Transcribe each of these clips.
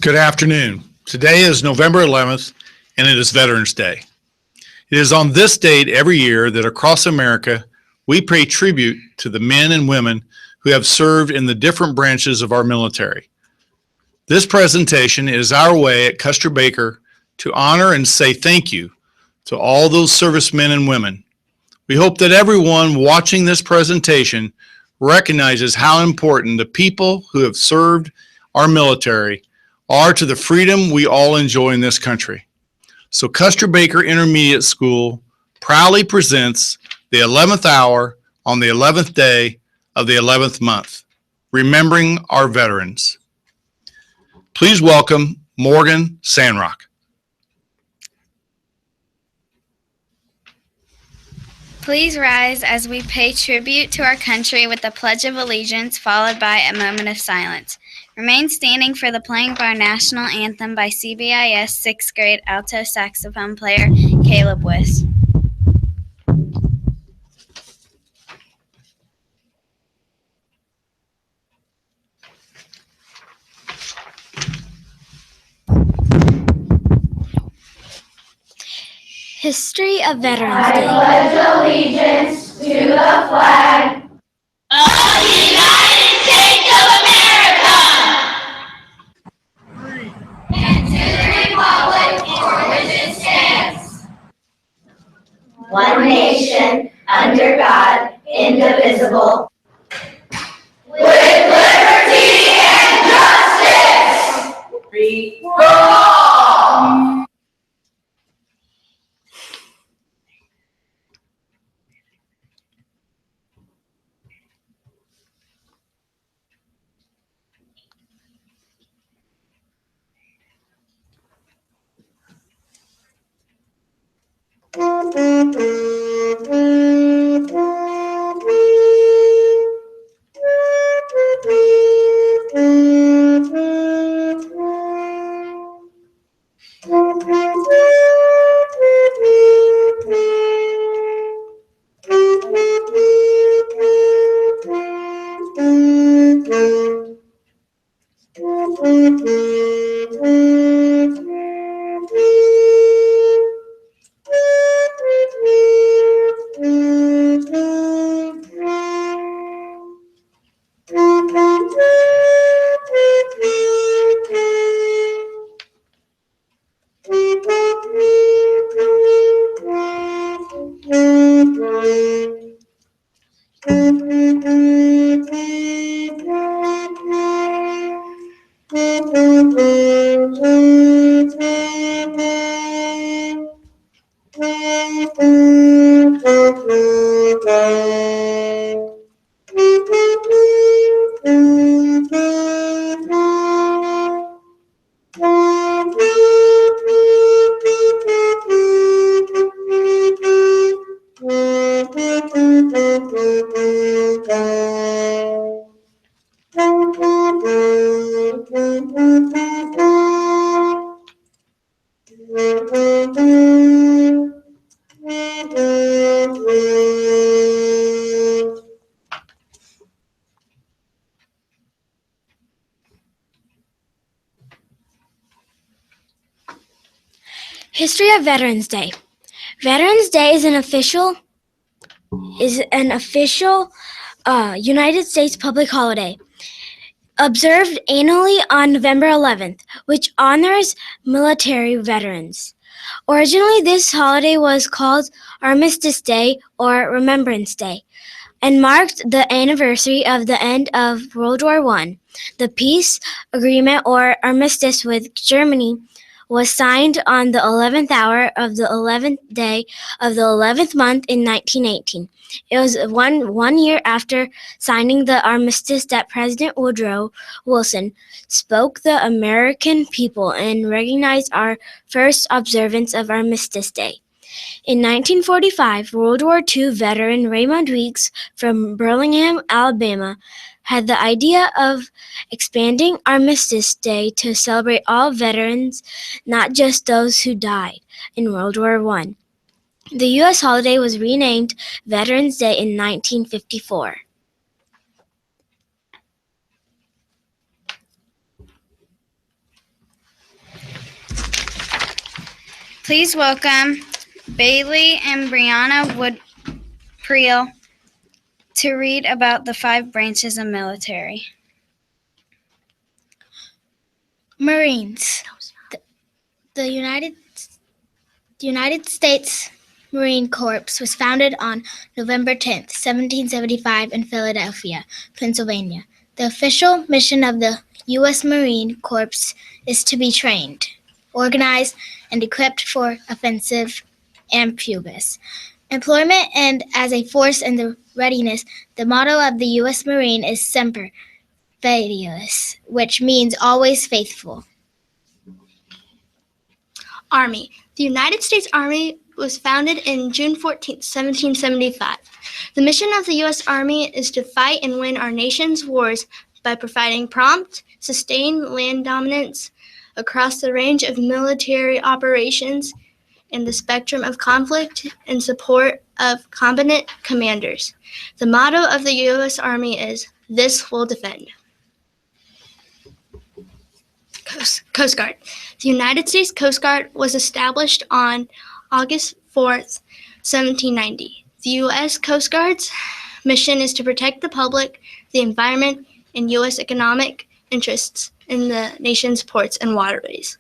Good afternoon. Today is November 11th, and it is Veterans Day. It is on this date every year that across America, we pay tribute to the men and women who have served in the different branches of our military. This presentation is our way at Custer Baker to honor and say thank you to all those servicemen and women. We hope that everyone watching this presentation recognizes how important the people who have served our military are to the freedom we all enjoy in this country. So Custer Baker Intermediate School proudly presents the 11th hour on the 11th day of the 11th month, remembering our veterans. Please welcome Morgan Sandrock. Please rise as we pay tribute to our country with the Pledge of Allegiance, followed by a moment of silence. Remain standing for the playing of our national anthem by CBIS 6th grade alto saxophone player Caleb Wiss. History of Veterans Day. I pledge allegiance to the flag of the United States of America and to the republic for which it stands, one nation, under God, indivisible, with liberty and justice for all. History of Veterans Day. Veterans Day is an official United States public holiday observed annually on November 11th, which honors military veterans. Originally, this holiday was called Armistice Day or Remembrance Day and marked the anniversary of the end of World War I. The peace agreement or armistice with Germany was signed on the 11th hour of the 11th day of the 11th month in 1918. It was one year after signing the armistice that President Woodrow Wilson spoke the American people and recognized our first observance of Armistice Day. In 1945, World War II veteran Raymond Weeks from Birmingham, Alabama, had the idea of expanding Armistice Day to celebrate all veterans, not just those who died in World War I. The U.S. holiday was renamed Veterans Day in 1954. Please welcome Bailey and Brianna Wood-Priel to read about the 5 branches of military. Marines. The United States Marine Corps was founded on November 10th, 1775 in Philadelphia, Pennsylvania. The official mission of the U.S. Marine Corps is to be trained, organized, and equipped for offensive amphibious employment and as a force in the readiness. The motto of the U.S. Marine is Semper Fidelis, which means always faithful. Army. The United States Army was founded in June 14, 1775. The mission of the U.S. Army is to fight and win our nation's wars by providing prompt, sustained land dominance across the range of military operations and the spectrum of conflict in support of combatant commanders. The motto of the U.S. Army is, "This will defend." Coast Guard. The United States Coast Guard was established on August 4th, 1790. The U.S. Coast Guard's mission is to protect the public, the environment, and U.S. economic interests in the nation's ports and waterways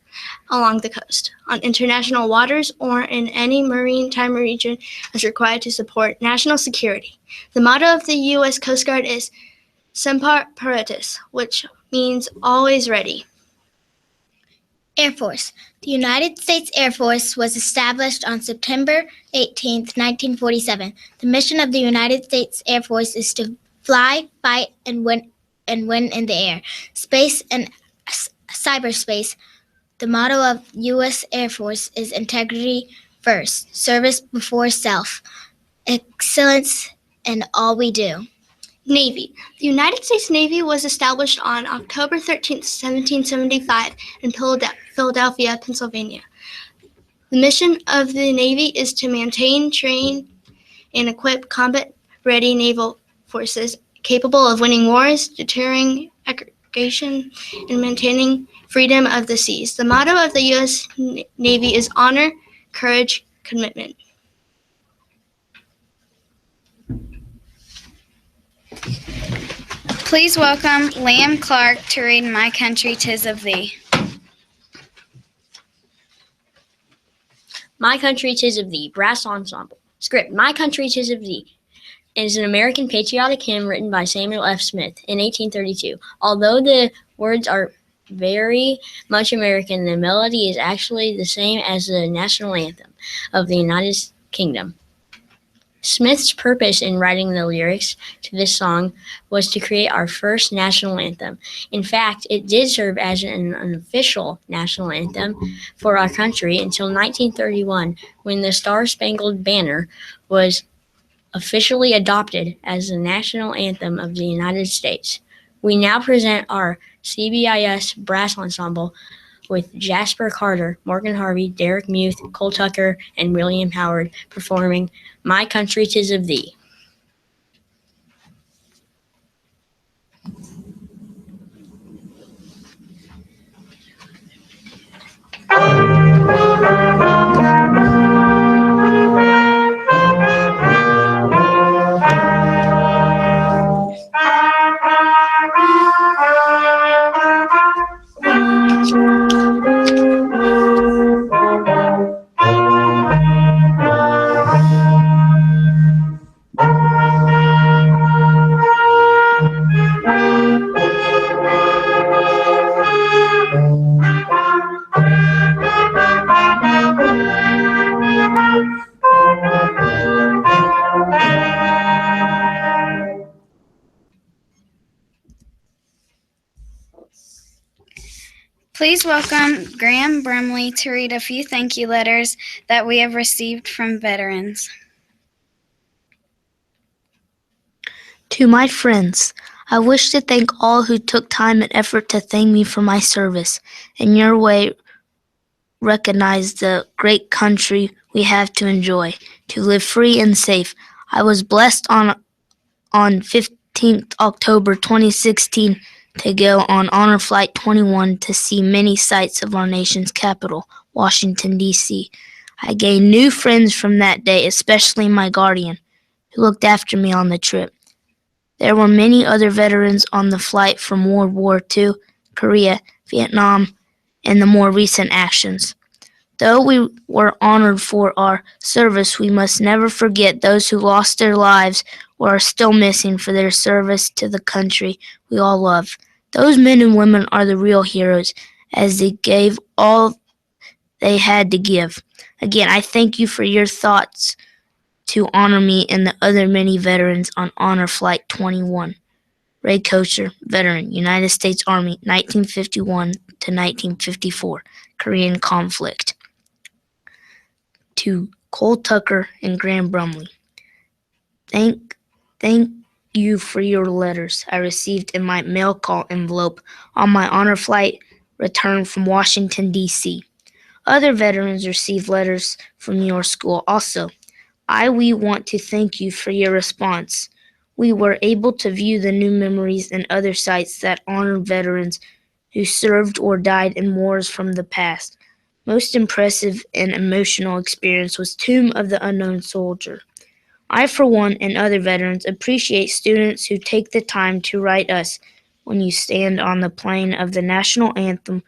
along the coast, on international waters, or in any maritime region as required to support national security. The motto of the U.S. Coast Guard is Semper Paratus, which means always ready. Air Force. The United States Air Force was established on September 18, 1947. The mission of the United States Air Force is to fly, fight, and win in the air, space, and cyberspace. The motto of U.S. Air Force is integrity first, service before self, excellence in all we do. Navy. The United States Navy was established on October 13, 1775 in Philadelphia, Pennsylvania. The mission of the Navy is to maintain, train, and equip combat-ready naval forces capable of winning wars, deterring aggression, and maintaining freedom of the seas. The motto of the U.S. Navy is honor, courage, commitment. Please welcome Liam Clark to read My Country 'Tis of Thee. My Country 'Tis of Thee, Brass Ensemble. Script, My Country 'Tis of Thee is an American patriotic hymn written by Samuel F. Smith in 1832. Although the words are very much American, the melody is actually the same as the national anthem of the United Kingdom. Smith's purpose in writing the lyrics to this song was to create our first national anthem. In fact, it did serve as an unofficial national anthem for our country until 1931, when the Star-Spangled Banner was officially adopted as the national anthem of the United States. We now present our CBIS Brass Ensemble with Jasper Carter, Morgan Harvey, Derek Muth, Cole Tucker, and William Howard performing My Country 'Tis of Thee. Please welcome Graham Brumley to read a few thank you letters that we have received from veterans. To my friends, I wish to thank all who took time and effort to thank me for my service. In your way, recognize the great country we have to enjoy, to live free and safe. I was blessed on 15th October 2016 to go on Honor Flight 21 to see many sights of our nation's capital, Washington, D.C. I gained new friends from that day, especially my guardian, who looked after me on the trip. There were many other veterans on the flight from World War II, Korea, Vietnam, and the more recent actions. Though we were honored for our service, we must never forget those who lost their lives or are still missing for their service to the country we all love. Those men and women are the real heroes, as they gave all they had to give. Again, I thank you for your thoughts to honor me and the other many veterans on Honor Flight 21. Ray Kocher, veteran, United States Army, 1951 to 1954, Korean conflict. To Cole Tucker and Graham Brumley. Thank you for your letters I received in my mail call envelope on my honor flight return from Washington, D.C. Other veterans received letters from your school also. We want to thank you for your response. We were able to view the new memories and other sites that honor veterans who served or died in wars from the past. Most impressive and emotional experience was Tomb of the Unknown Soldier. I, for one, and other veterans appreciate students who take the time to write us when you stand on the playing of the national anthem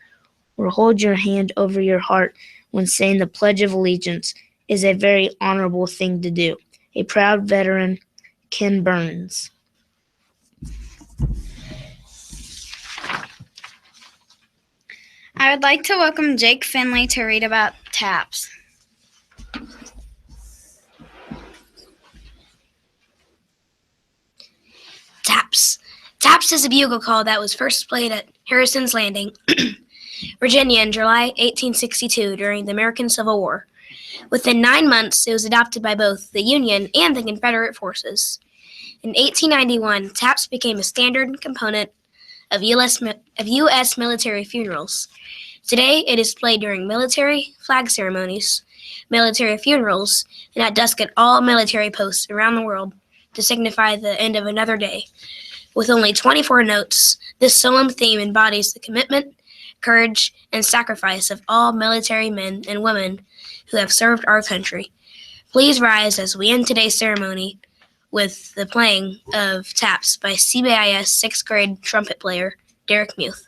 or hold your hand over your heart when saying the Pledge of Allegiance is a very honorable thing to do. A proud veteran, Ken Burns. I would like to welcome Jake Finley to read about TAPS. TAPS. TAPS is a bugle call that was first played at Harrison's Landing, Virginia in July 1862 during the American Civil War. Within 9 months, it was adopted by both the Union and the Confederate forces. In 1891, TAPS became a standard component of U.S. military funerals. Today, it is played during military flag ceremonies, military funerals, and at dusk at all military posts around the world to signify the end of another day. With only 24 notes, this solemn theme embodies the commitment, courage, and sacrifice of all military men and women who have served our country. Please rise as we end today's ceremony with the playing of TAPS by CBIS 6th grade trumpet player Derek Muth.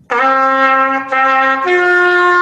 Thank you.